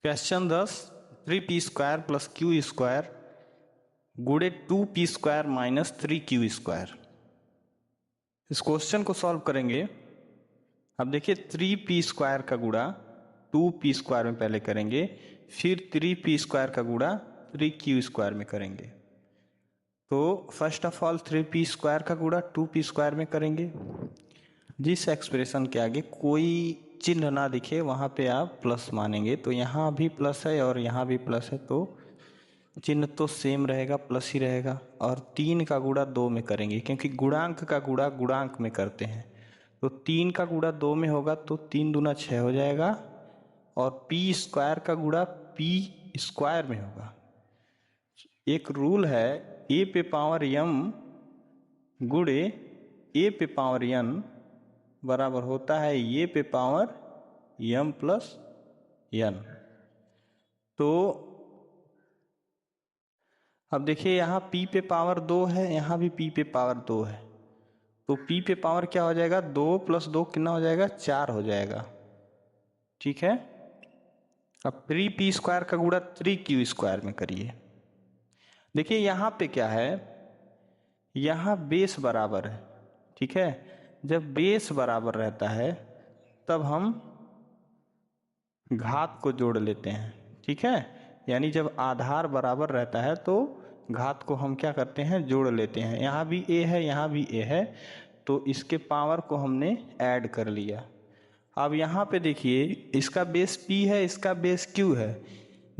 Question 10 3p² plus q² गुणे 2p² minus 3q²। इस question को सॉल्व करेंगे। अब देखिए 3p² का गुणा 2p² में पहले करेंगे, फिर 3p² का गुणा 3q² में करेंगे। तो फर्स्ट ऑफ ऑल 3p² का गुणा 2p² में करेंगे। जिस एक्सप्रेशन के आगे कोई चिन्ह ना दिखे वहाँ पे आप प्लस मानेंगे। तो यहाँ भी प्लस है और यहाँ भी प्लस है, तो चिन्ह तो सेम रहेगा, प्लस ही रहेगा। और 3 का गुणा 2 में करेंगे, क्योंकि गुणांक का गुणा गुणांक में करते हैं। तो 3 का गुणा 2 में होगा तो 3 दूना 6 हो जाएगा, और p² का गुणा p² में होगा। एक रूल है a पे पावर m गुणे a पे पावर n बराबर होता है a पे पावर m प्लस n। तो अब देखिए यहाँ p पे पावर 2 है, यहाँ भी p पे पावर 2 है। तो p पे पावर क्या हो जाएगा, 2 + 2 कितना हो जाएगा, 4 हो जाएगा। ठीक है। अब 3p² का गुणा 3q² में करिए। देखिए यहाँ पे क्या है, यहाँ बेस बराबर है। ठीक है, जब बेस बराबर रहता है तब हम घात को जोड़ लेते हैं। ठीक है, यानी जब आधार बराबर रहता है तो घात को हम क्या करते हैं, जोड़ लेते हैं। यहाँ भी a है, यहाँ भी a है, तो इसके पावर को हमने ऐड कर लिया। अब यहाँ पे देखिए इसका बेस p है, इसका बेस q है,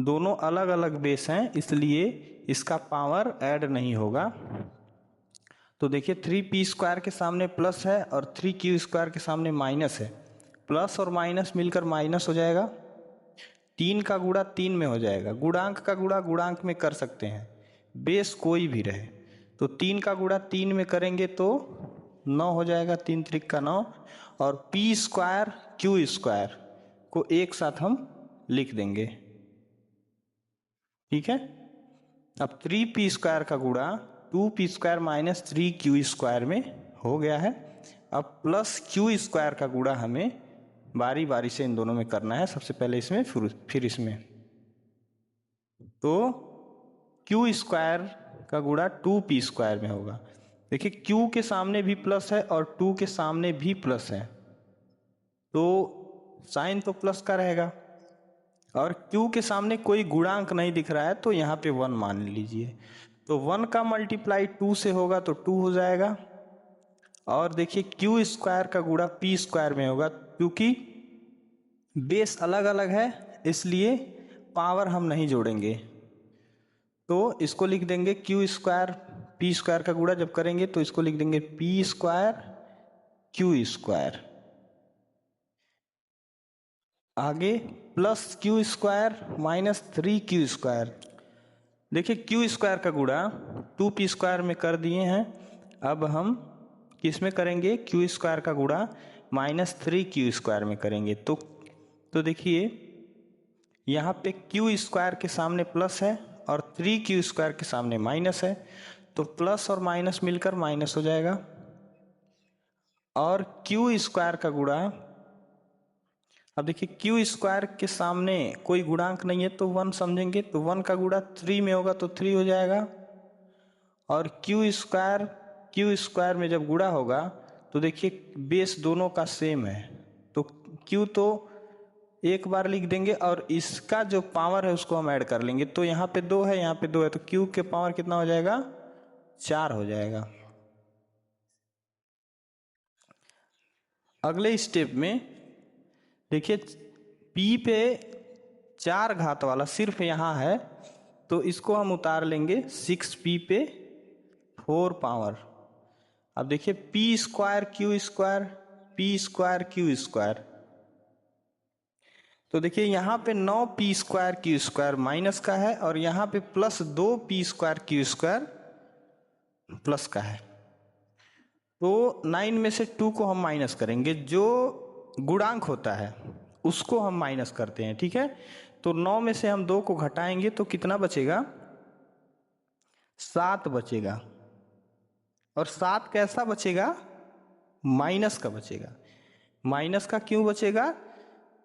दोनों अलग अलग बेस हैं, इसलिए इसका पावर ऐड नहीं होगा। तो देखिए 3p² के सामने प्लस है और 3q² के सामने माइनस है। प्लस और माइनस मिलकर माइनस हो जाएगा। 3 का गुणा 3 में हो जाएगा। गुणांक का गुणा गुणांक में कर सकते हैं, बेस कोई भी रहे। तो 3 का गुणा 3 में करेंगे तो 9 हो जाएगा, 3 त्रिक का 9। और p² q² को एक साथ हम लिख देंगे। ठीक है। अब 3p² का गुणा 2p² माइनस 3q² में हो गया है। अब प्लस q² का गुणा हमें बारी बारी से इन दोनों में करना है। सबसे पहले इसमें फिर इसमें। तो q² का गुणा 2p² में होगा। देखिए q के सामने भी प्लस है और 2 के सामने भी प्लस है, तो साइन तो प्लस का रहेगा। और q के सामने कोई गुणांक नहीं दिख रहा है, तो यहाँ पे 1 मान लीजिए। तो 1 का मल्टीप्लाई 2 से होगा तो 2 हो जाएगा। और देखिए q² का गुणा p² में होगा, क्योंकि बेस अलग अलग है इसलिए पावर हम नहीं जोड़ेंगे। तो इसको लिख देंगे q² p² का गुणा जब करेंगे तो इसको लिख देंगे p² q²। आगे प्लस q² माइनस 3q²। देखिए q² का गुणा 2p² में कर दिए हैं। अब हम किस में करेंगे, q² का गुणा माइनस 3q² में करेंगे। तो देखिए यहाँ पे q² के सामने प्लस है और 3q² के सामने माइनस है, तो प्लस और माइनस मिलकर माइनस हो जाएगा। और q² का गुणा, अब देखिए q² के सामने कोई गुणांक नहीं है तो 1 समझेंगे, तो 1 का गुणा 3 में होगा तो 3 हो जाएगा। और q² में जब गुणा होगा तो देखिए बेस दोनों का सेम है, तो q तो एक बार लिख देंगे और इसका जो पावर है उसको हम ऐड कर लेंगे। तो यहाँ पे 2 है, यहाँ पे 2 है, तो q के पावर कितना हो जाएगा, 4 हो जाएगा। अगले स्टेप में देखिए p पे 4 घात वाला सिर्फ यहाँ है, तो इसको हम उतार लेंगे 6p पे 4 पावर। अब देखिए p² q² p² q²। तो देखिए यहाँ पे 9p² q² माइनस का है और यहाँ पे प्लस 2p² q² प्लस का है। तो 9 में से 2 को हम माइनस करेंगे, जो गुणांक होता है उसको हम माइनस करते हैं। ठीक है, तो 9 में से हम 2 को घटाएंगे तो कितना बचेगा, 7 बचेगा। और 7 कैसा बचेगा, माइनस का बचेगा। माइनस का क्यों बचेगा,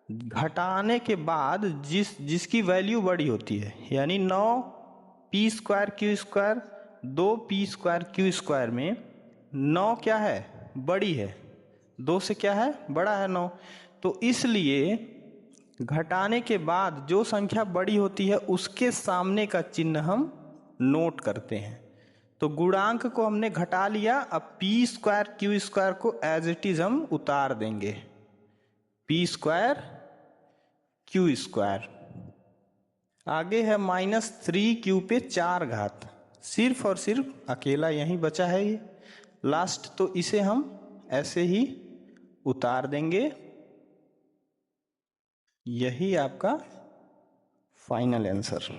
घटाने के बाद जिसकी वैल्यू बड़ी होती है, यानी 9 P square Q square 2 P square Q square में 9 क्या है, बड़ी है, 2 से क्या है, बड़ा है 9। तो इसलिए घटाने के बाद जो संख्या बड़ी होती है उसके सामने का चिन्ह हम नोट करते हैं। तो गुणांक को हमने घटा लिया, अब पी स्क्वायर क्यू स्क्वायर को एज इट इज हम उतार देंगे, पी स्क्वायर क्यू स्क्वायर। आगे है -3q पे 4 घात, सिर्फ और सिर्फ अकेला यही बचा है ये लास्ट, तो इसे हम ऐसे ही उतार देंगे। यही आपका फाइनल आंसर।